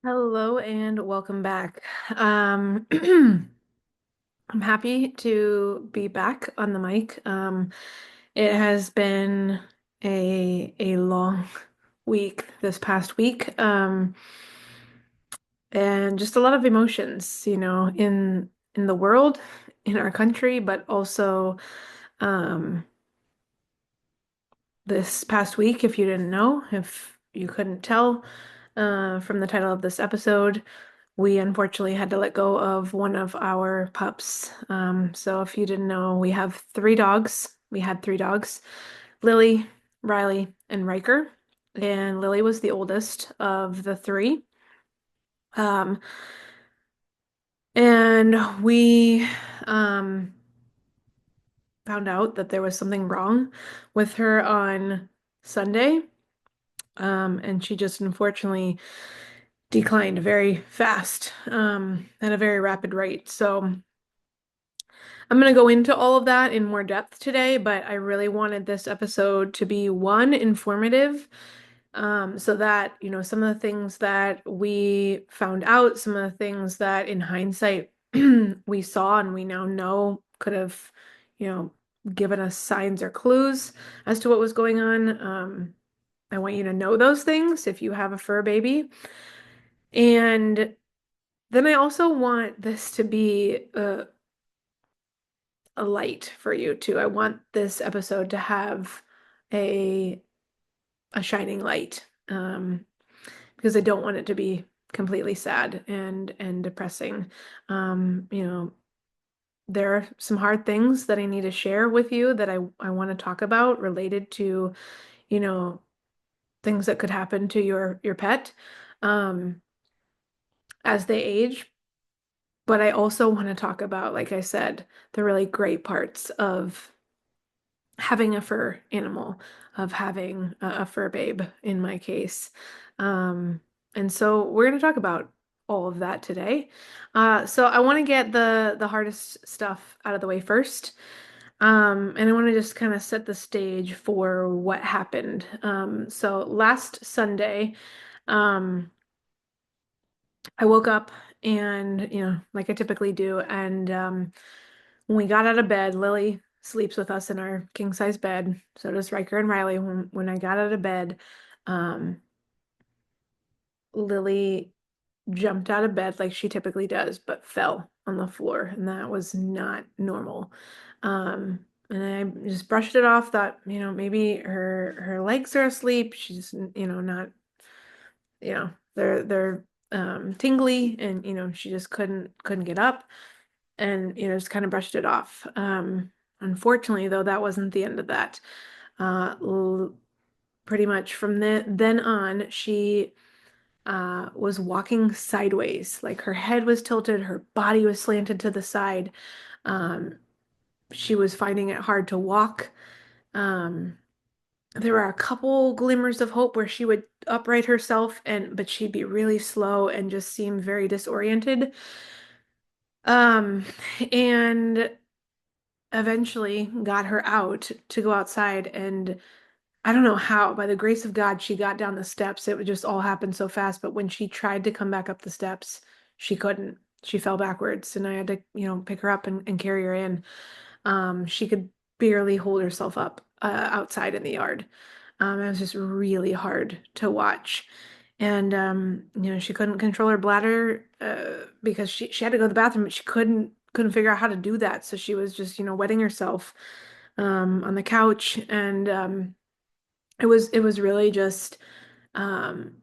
Hello and welcome back. I'm happy to be back on the mic. It has been a long week this past week, and just a lot of emotions, in the world, in our country, but also um, this past week, if you didn't know, if you couldn't tell from the title of this episode. We unfortunately had to let go of one of our pups. So if you didn't know, we have three dogs. We had three dogs, Lily, Riley, and Riker. And Lily was the oldest of the three. Um, and we um, found out that there was something wrong with her on Sunday. And she just unfortunately declined very fast, at a very rapid rate. So I'm going to go into all of that in more depth today, but I really wanted this episode to be one, informative, so that, some of the things that we found out, some of the things that in hindsight we saw and we now know could have, you know, given us signs or clues as to what was going on. I want you to know those things if you have a fur baby. And then I also want this to be a light for you too. I want this episode to have a a shining light, because I don't want it to be completely sad and depressing. There are some hard things that I need to share with you that I want to talk about related to, you know, things that could happen to your pet, um, as they age. But I also want to talk about, like I said, the really great parts of having a fur animal, of having a fur babe in my case. Um, and so we're going to talk about all of that today. So I want to get the hardest stuff out of the way first. And I want to just kind of set the stage for what happened. So last Sunday, um, I woke up and, like I typically do, and when we got out of bed, Lily sleeps with us in our king size bed. So does Riker and Riley. When I got out of bed, um, Lily jumped out of bed like she typically does, but fell on the floor, and that was not normal. And I just brushed it off, thought, maybe her legs are asleep. She's, not, they're tingly, and she just couldn't get up, and just kind of brushed it off. Unfortunately, though, that wasn't the end of that. Pretty much from then on, she was walking sideways, like her head was tilted, her body was slanted to the side. Um, she was finding it hard to walk. Um, there were a couple glimmers of hope where she would upright herself, but she'd be really slow and just seem very disoriented. Um, and eventually got her out to go outside, and I don't know how, by the grace of God, she got down the steps. It would just all happen so fast, but when she tried to come back up the steps, she couldn't. She fell backwards, and I had to, pick her up and carry her in. She could barely hold herself up outside in the yard. It was just really hard to watch. And she couldn't control her bladder, because she had to go to the bathroom, but she couldn't figure out how to do that. So she was just, wetting herself on the couch, and it was really just um,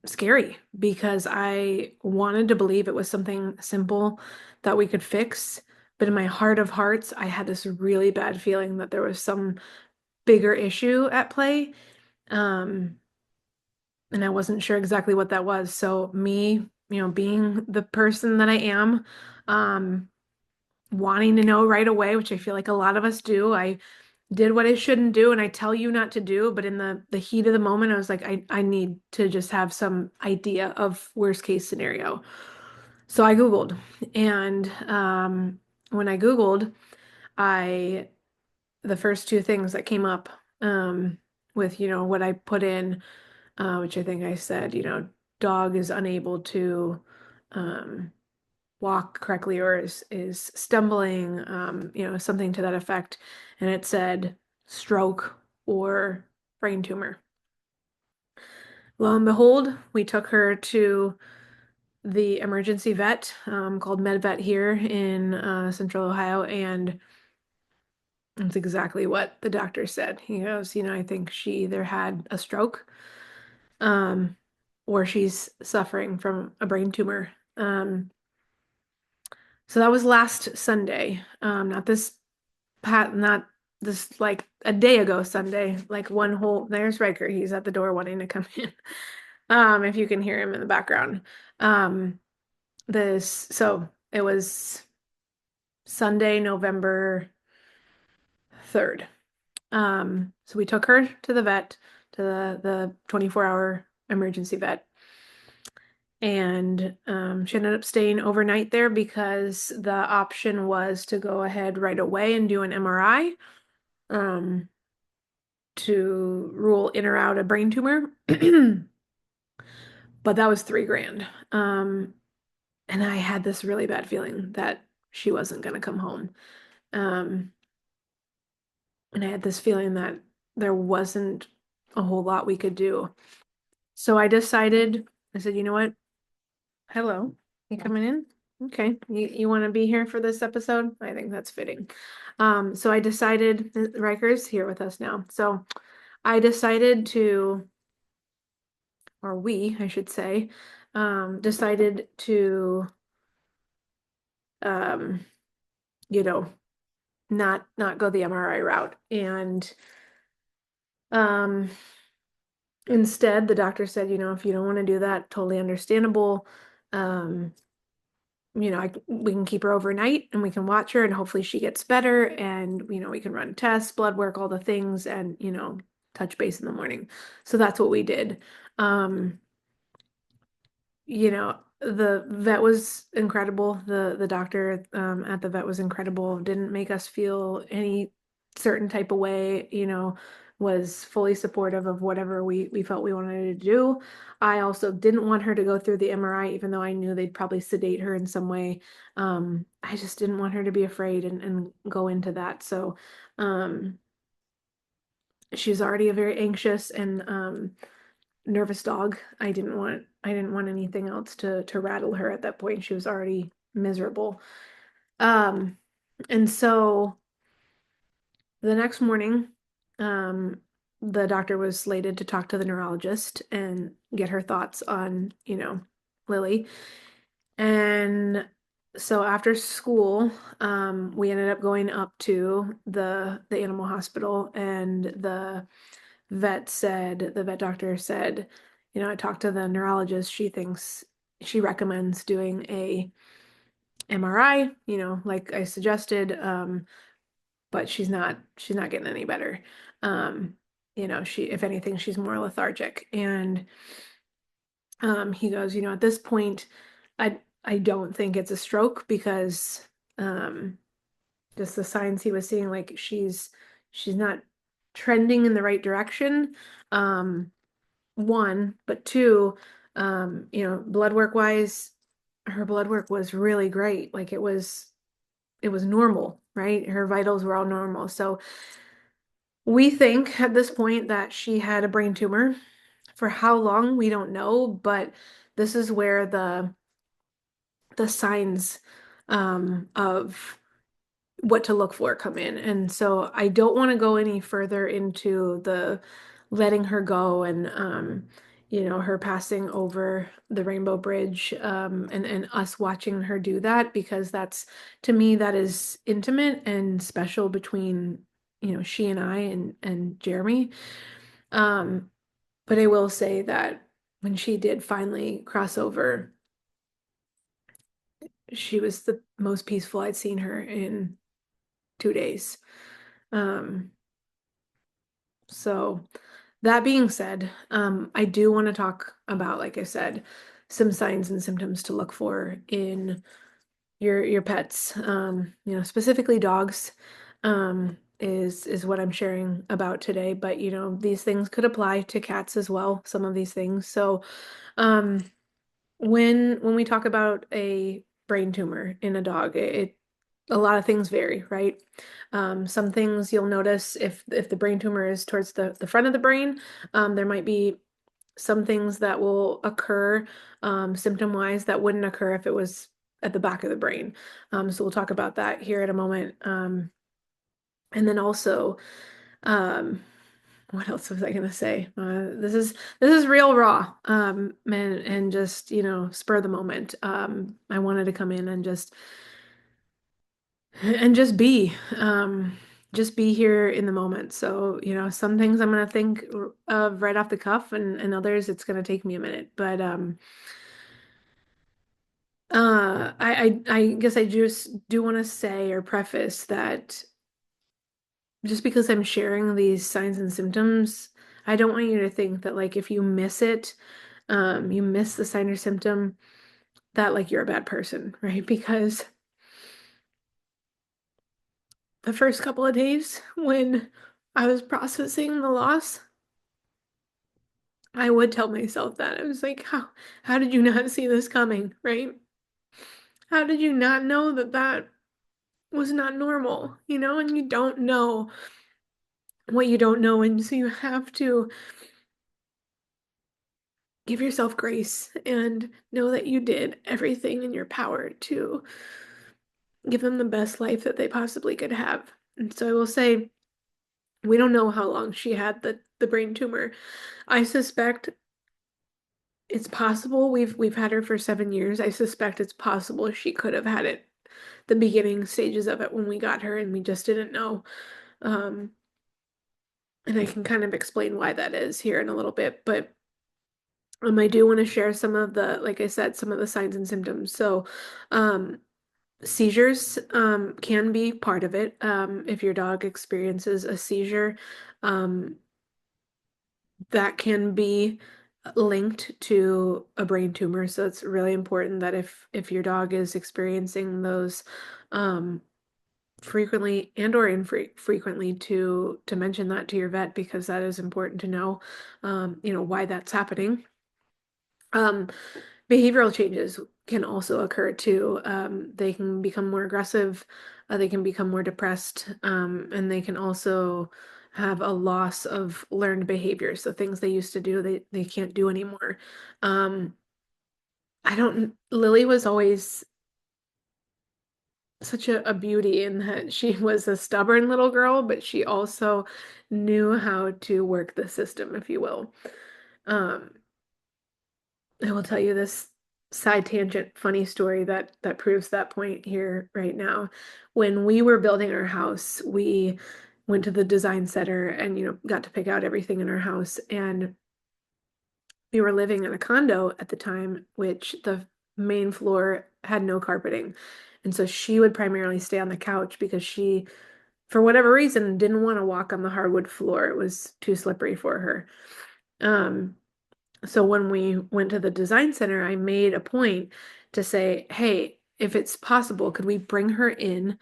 scary, because I wanted to believe it was something simple that we could fix. But in my heart of hearts, I had this really bad feeling that there was some bigger issue at play. Um, and I wasn't sure exactly what that was. So me, being the person that I am, um, wanting to know right away, which I feel like a lot of us do, I did what I shouldn't do, and I tell you not to do, but in the heat of the moment, I was like, I need to just have some idea of worst case scenario. So I Googled, and when I Googled, I the first two things that came up, with what I put in, which I think I said, dog is unable to um, walk correctly or is stumbling, something to that effect. And it said stroke or brain tumor. Lo and behold, we took her to the emergency vet called MedVet here in Central Ohio, and that's exactly what the doctor said. He goes, I think she either had a stroke, um, or she's suffering from a brain tumor. So that was last Sunday, not this like a day ago Sunday, like one whole, there's Riker, he's at the door wanting to come in. If you can hear him in the background. Um, so it was Sunday, November 3rd. So we took her to the vet, to the 24-hour emergency vet. And she ended up staying overnight there because the option was to go ahead right away and do an MRI um, to rule in or out a brain tumor. But that was $3,000. And I had this really bad feeling that she wasn't going to come home. Um, and I had this feeling that there wasn't a whole lot we could do. So I said, you know what? Hello, you coming in? Okay, you want to be here for this episode? I think that's fitting. So I decided, Riker's here with us now. So I decided to, or we, I should say, decided to, um, you know, not go the MRI route. And um, instead, the doctor said, if you don't want to do that, totally understandable. Um, we can keep her overnight and we can watch her and hopefully she gets better and, we can run tests, blood work, all the things and, touch base in the morning. So that's what we did. Um, the vet was incredible. The doctor at the vet was incredible. Didn't make us feel any certain type of way, was fully supportive of whatever we felt we wanted to do. I also didn't want her to go through the MRI, even though I knew they'd probably sedate her in some way. I just didn't want her to be afraid and go into that. So um, she's already a very anxious and nervous dog. I didn't want anything else to rattle her at that point. She was already miserable. Um, and so the next morning, um, the doctor was slated to talk to the neurologist and get her thoughts on, Lily. And so after school, we ended up going up to the animal hospital and the vet doctor said, I talked to the neurologist. She recommends doing a MRI, like I suggested, but she's not getting any better. Um, if anything, she's more lethargic. And he goes, at this point, I don't think it's a stroke because um, just the signs he was seeing, like she's not trending in the right direction. One, but two, blood work wise, her blood work was really great. Like it was normal, right? Her vitals were all normal. So we think at this point that she had a brain tumor. For how long, we don't know, but this is where the signs of what to look for come in. And so I don't want to go any further into the letting her go and her passing over the Rainbow Bridge and us watching her do that because that's to me that is intimate and special between she and I and Jeremy. Um but I will say that when she did finally cross over, she was the most peaceful I'd seen her in 2 days. Um, so that being said, I do want to talk about, like I said, some signs and symptoms to look for in your pets, specifically dogs. is what I'm sharing about today. But these things could apply to cats as well, some of these things. So, um, when we talk about a brain tumor in a dog, a lot of things vary, right? Some things you'll notice if the brain tumor is towards the front of the brain, there might be some things that will occur symptom-wise that wouldn't occur if it was at the back of the brain. So we'll talk about that here in a moment. And then also, um, what else was I gonna say? This is real raw, and just spur the moment. I wanted to come in and just just be here in the moment. So some things I'm gonna think of right off the cuff, and others it's gonna take me a minute. But I guess I just do want to say or preface that just because I'm sharing these signs and symptoms, I don't want you to think that like if you miss it, you miss the sign or symptom, that like you're a bad person, right? Because the first couple of days when I was processing the loss, I would tell myself that. I was like, how did you not see this coming, right? How did you not know that that was not normal, And you don't know what you don't know, and so you have to give yourself grace and know that you did everything in your power to give them the best life that they possibly could have. And so I will say, we don't know how long she had the brain tumor. I suspect it's possible. We've had her for 7 years. I suspect it's possible she could have had it the beginning stages of it when we got her and we just didn't know. Um, and I can kind of explain why that is here in a little bit, but I do want to share some of like I said, some of the signs and symptoms. So, um, seizures can be part of it. If your dog experiences a seizure, um, that can be linked to a brain tumor. So it's really important that if your dog is experiencing those um, frequently and or infrequently to mention that to your vet because that is important to know, why that's happening. Um, Behavioral changes can also occur too. They can become more aggressive, they can become more depressed, and they can also have a loss of learned behavior. So things they used to do, they can't do anymore. I don't, Lily was always such a beauty in that she was a stubborn little girl, but she also knew how to work the system, if you will. Um, I will tell you this side tangent funny story that proves that point here right now. When we were building our house, we went to the design center and got to pick out everything in our house, and we were living in a condo at the time, which the main floor had no carpeting. And so she would primarily stay on the couch because she, for whatever reason, didn't want to walk on the hardwood floor. It was too slippery for her. Um, so when we went to the design center, I made a point to say, hey, if it's possible, could we bring her in?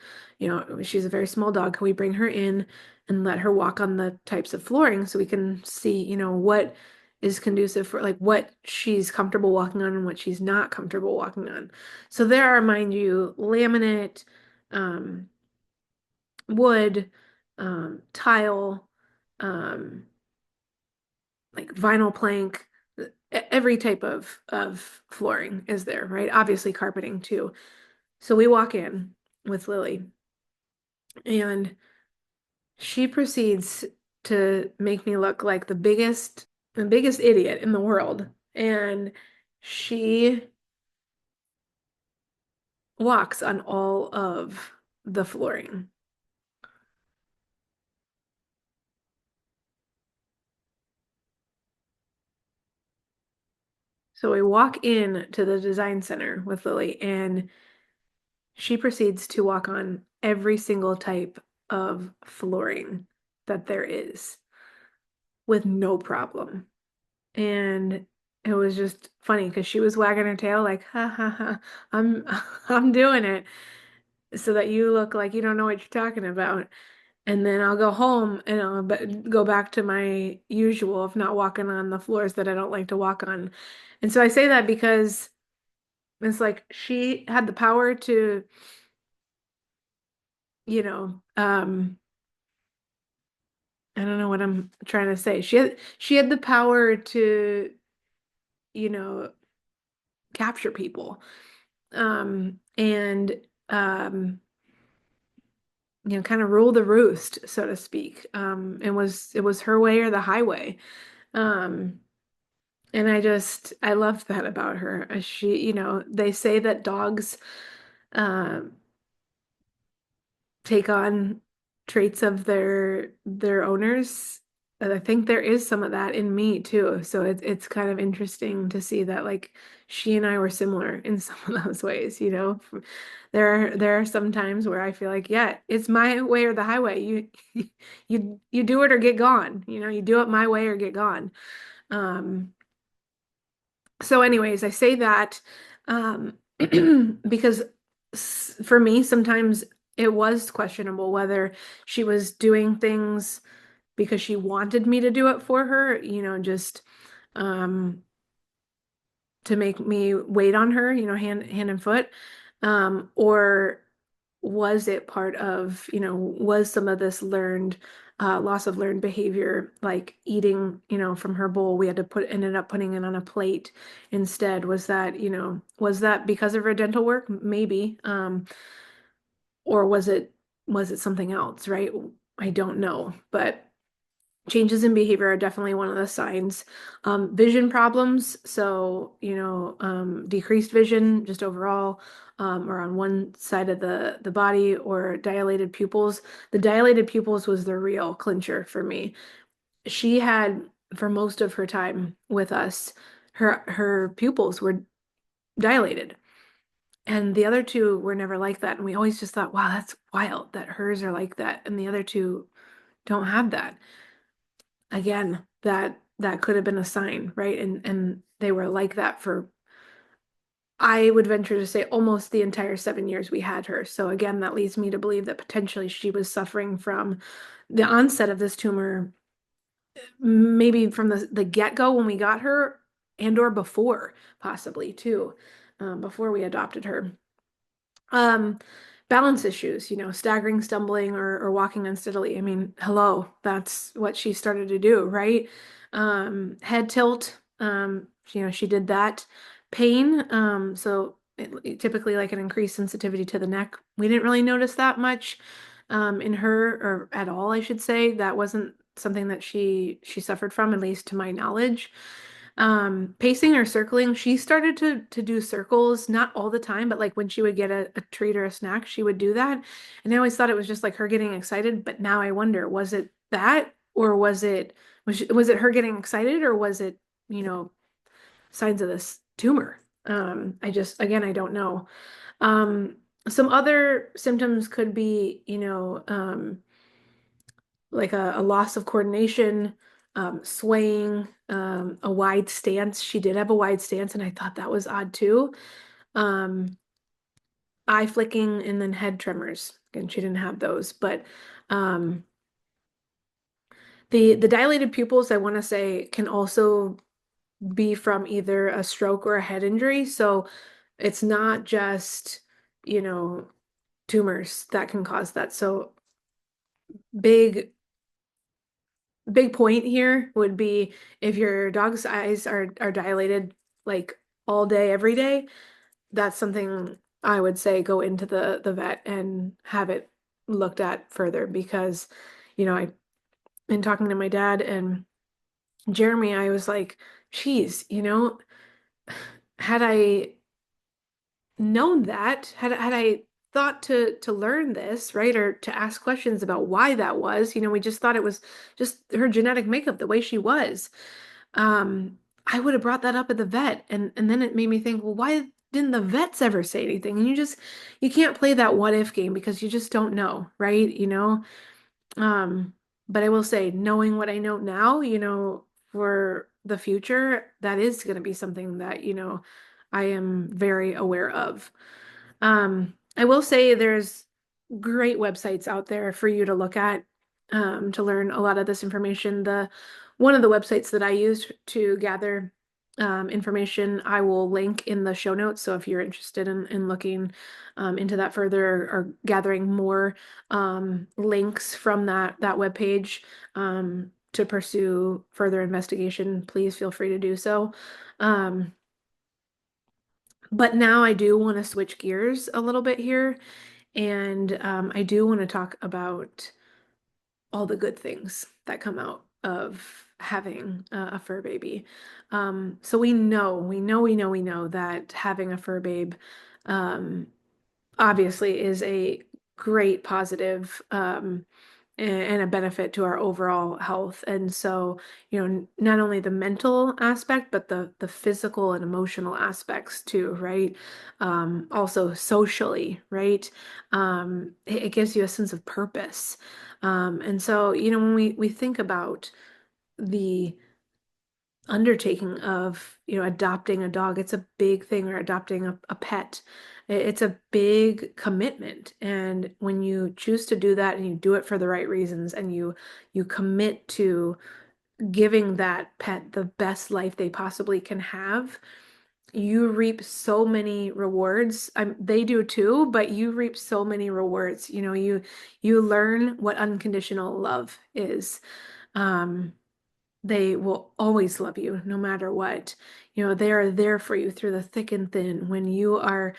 She's a very small dog. Could we bring her in and let her walk on the types of flooring so we can see, what is conducive for like what she's comfortable walking on and what she's not comfortable walking on. So there are, mind you, laminate, um, wood, tile, um, like vinyl plank, every type of flooring is there, right? Obviously carpeting too. So we walk in with Lily and she proceeds to make me look like the biggest idiot in the world. And she walks on all of the flooring. So we walk in to the design center with Lily and she proceeds to walk on every single type of flooring that there is with no problem. And it was just funny because she was wagging her tail like, ha ha ha, I'm I'm doing it so that you look like you don't know what you're talking about. And then I'll go home and go back to my usual of not walking on the floors that I don't like to walk on. And so I say that because it's like she had the power to, you know, I don't know what I'm trying to say. She had the power to, you know, capture people. And kind of rule the roost, so to speak. It was her way or the highway. Um, and I loved that about her. They say that dogs uh, take on traits of their owners. And I think there is some of that in me too. So it's kind of interesting to see that like she and I were similar in some of those ways, you know. There are some times where I feel like, yeah, it's my way or the highway. You do it or get gone. You do it my way or get gone. Um, so anyways, I say that because for me, sometimes it was questionable whether she was doing things because she wanted me to do it for her, just um, to make me wait on her, hand and foot. Or was it part of, was some of this learned loss of learned behavior, like eating, from her bowl, we had to ended up putting it on a plate instead. Was that because of her dental work? Maybe. Or was it something else, right? I don't know, but changes in behavior are definitely one of the signs. Vision problems, so decreased vision just overall, or on one side of the body, or dilated pupils. The dilated pupils was the real clincher for me. She had, for most of her time with us, her pupils were dilated. And the other two were never like that. And we always just thought, wow, that's wild that hers are like that. And the other two don't have that. Again, that could have been a sign, right? And they were like that for, I would venture to say, almost the entire 7 years we had her. So again, that leads me to believe that potentially she was suffering from the onset of this tumor, maybe from the get-go when we got her, and or before, possibly too, before we adopted her. Um, Balance issues, staggering, stumbling, or walking unsteadily. I mean, hello, that's what she started to do, right? Head tilt, she did that. Pain, so typically like an increased sensitivity to the neck. We didn't really notice that much in her, or at all, I should say. That wasn't something that she suffered from, at least to my knowledge. Pacing or circling, she started to do circles, not all the time, but like when she would get a treat or a snack, she would do that. And I always thought it was just like her getting excited, but now I wonder, was it that, or was it her getting excited, or was it, you know, signs of this tumor? Again, I don't know. Um, some other symptoms could be, like a loss of coordination, swaying, a wide stance. She did have a wide stance, and I thought that was odd too. Um, Eye flicking, and then head tremors. Again, she didn't have those, but um, the dilated pupils, I want to say, can also be from either a stroke or a head injury. So it's not just, you know, tumors that can cause that. So big big point here would be, if your dog's eyes are dilated like all day, every day, that's something I would say go into the vet and have it looked at further, because, I in talking to my dad and Jeremy, I was like, geez, had I known that, had I thought to learn this, right, or to ask questions about why that was, we just thought it was just her genetic makeup, the way she was. I would have brought that up at the vet, and then it made me think, well, why didn't the vets ever say anything? And you can't play that what if game, because you just don't know, right? Um, but I will say, knowing what I know now, for the future, that is going to be something that, I am very aware of. I will say there's great websites out there for you to look at. to learn a lot of this information. The one of the websites that I used to gather information, I will link in the show notes. So if you're interested in looking into that further, or gathering more links from that webpage to pursue further investigation, please feel free to do so. Um, but now I do want to switch gears a little bit here, and I do want to talk about all the good things that come out of having a fur baby. So we know that having a fur babe um, obviously is a great positive and a benefit to our overall health. And so, not only the mental aspect, but the physical and emotional aspects too, right? Also socially, right? It gives you a sense of purpose. And so, when we think about the undertaking of, adopting a dog, it's a big thing, or adopting a pet. It's a big commitment. And when you choose to do that and you do it for the right reasons, and you commit to giving that pet the best life they possibly can have, you reap so many rewards. They do too, but you reap so many rewards. You learn what unconditional love is. Um, they will always love you no matter what. They are there for you through the thick and thin. When you are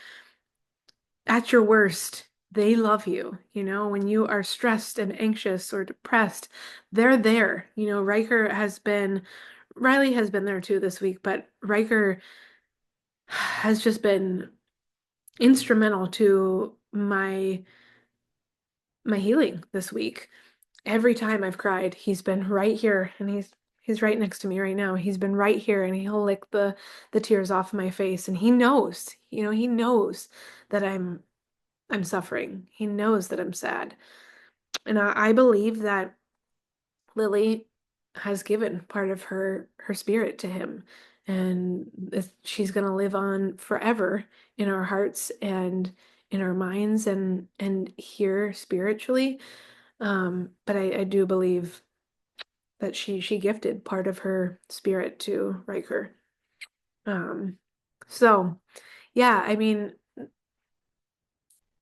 at your worst, they love you. When you are stressed and anxious or depressed, they're there. Riley has been there too this week, but Riker has just been instrumental to my healing this week. Every time I've cried, he's been right here, and he's right next to me right now. He's been right here, and he'll lick the tears off my face, and he knows that I'm suffering. He knows that I'm sad. And I believe that Lily has given part of her spirit to him, and she's going to live on forever in our hearts and in our minds, and here spiritually. But I do believe that she gifted part of her spirit to Riker. Um, so yeah, I mean,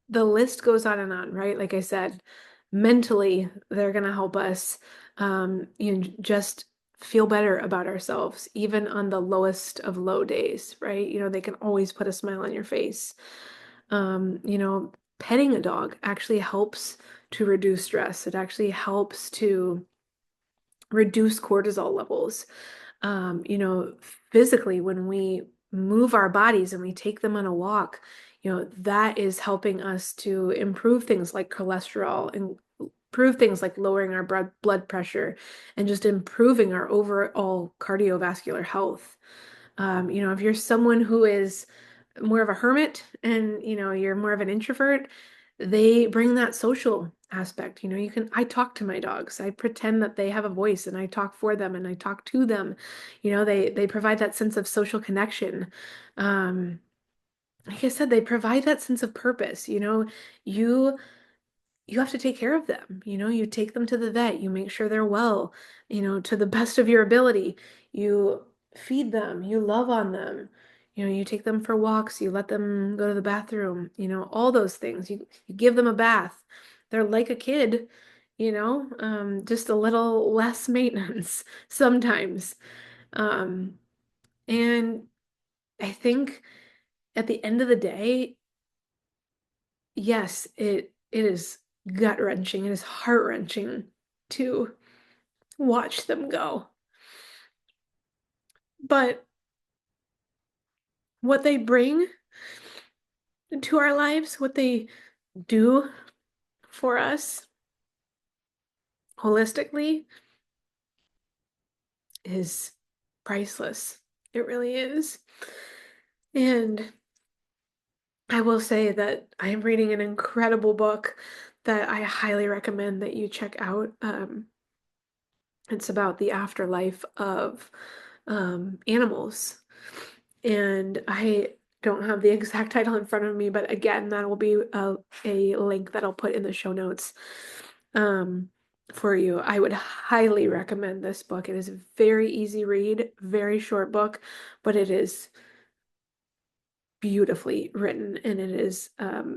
the list goes on and on, right? Like I said, mentally, they're gonna help us just feel better about ourselves, even on the lowest of low days, right? They can always put a smile on your face. Petting a dog actually helps to reduce stress. It actually helps to reduce cortisol levels. um, you know, Physically, when we move our bodies and we take them on a walk, that is helping us to improve things like cholesterol, and improve things like lowering our blood pressure, and just improving our overall cardiovascular health. If you're someone who is more of a hermit, and you're more of an introvert, they bring that social aspect. I talk to my dogs. I pretend that they have a voice, and I talk for them, and I talk to them. They provide that sense of social connection. Um, like I said, they provide that sense of purpose. You you have to take care of them. You take them to the vet, you make sure they're well, to the best of your ability. You feed them, you love on them. You take them for walks, you let them go to the bathroom, all those things. You give them a bath. They're like a kid, just a little less maintenance sometimes. Um, and I think at the end of the day, yes, it is gut-wrenching. It is heart-wrenching to watch them go. But what they bring to our lives, what they do for us holistically, is priceless. It really is. And I will say that I am reading an incredible book that I highly recommend that you check out. It's about the afterlife of animals. And I don't have the exact title in front of me, but again, that will be a link that I'll put in the show notes. Um, for you. I would highly recommend this book. It is a very easy read, very short book, but it is beautifully written and it is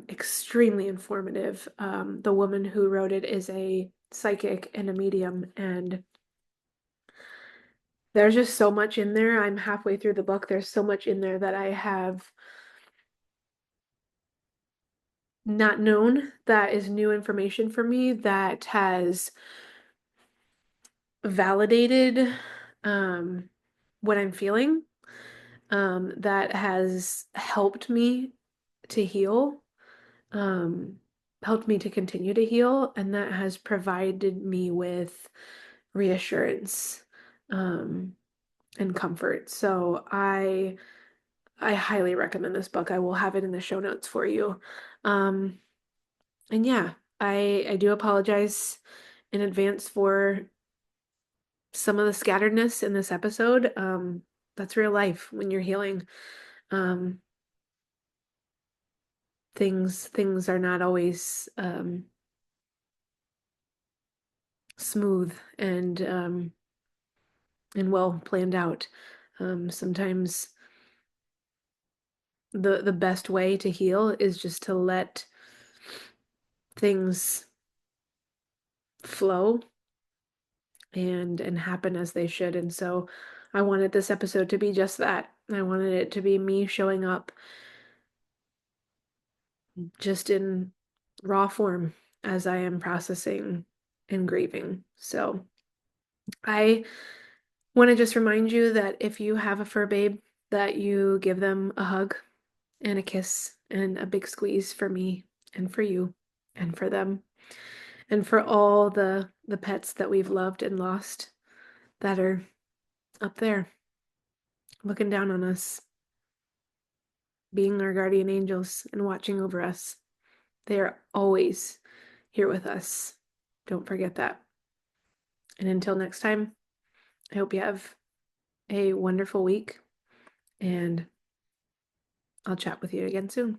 extremely informative. The woman who wrote it is a psychic and a medium, and there's just so much in there. I'm halfway through the book. There's so much in there that I have not known that is new information for me that has validated um, what I'm feeling, that has helped me to heal, um, helped me to continue to heal, and that has provided me with reassurance, um, and comfort. So I highly recommend this book. I will have it in the show notes for you. Um, and yeah, I do apologize in advance for some of the scatteredness in this episode. That's real life when you're healing. Um, things are not always smooth and well planned out. Sometimes the best way to heal is just to let things flow and happen as they should. And so I wanted this episode to be just that. I wanted it to be me showing up just in raw form as I am processing and grieving. So I want to just remind you that if you have a fur babe, that you give them a hug and a kiss and a big squeeze for me and for you and for them and for all the pets that we've loved and lost that are up there looking down on us, being our guardian angels and watching over us. They are always here with us. Don't forget that. And until next time, I hope you have a wonderful week, and I'll chat with you again soon.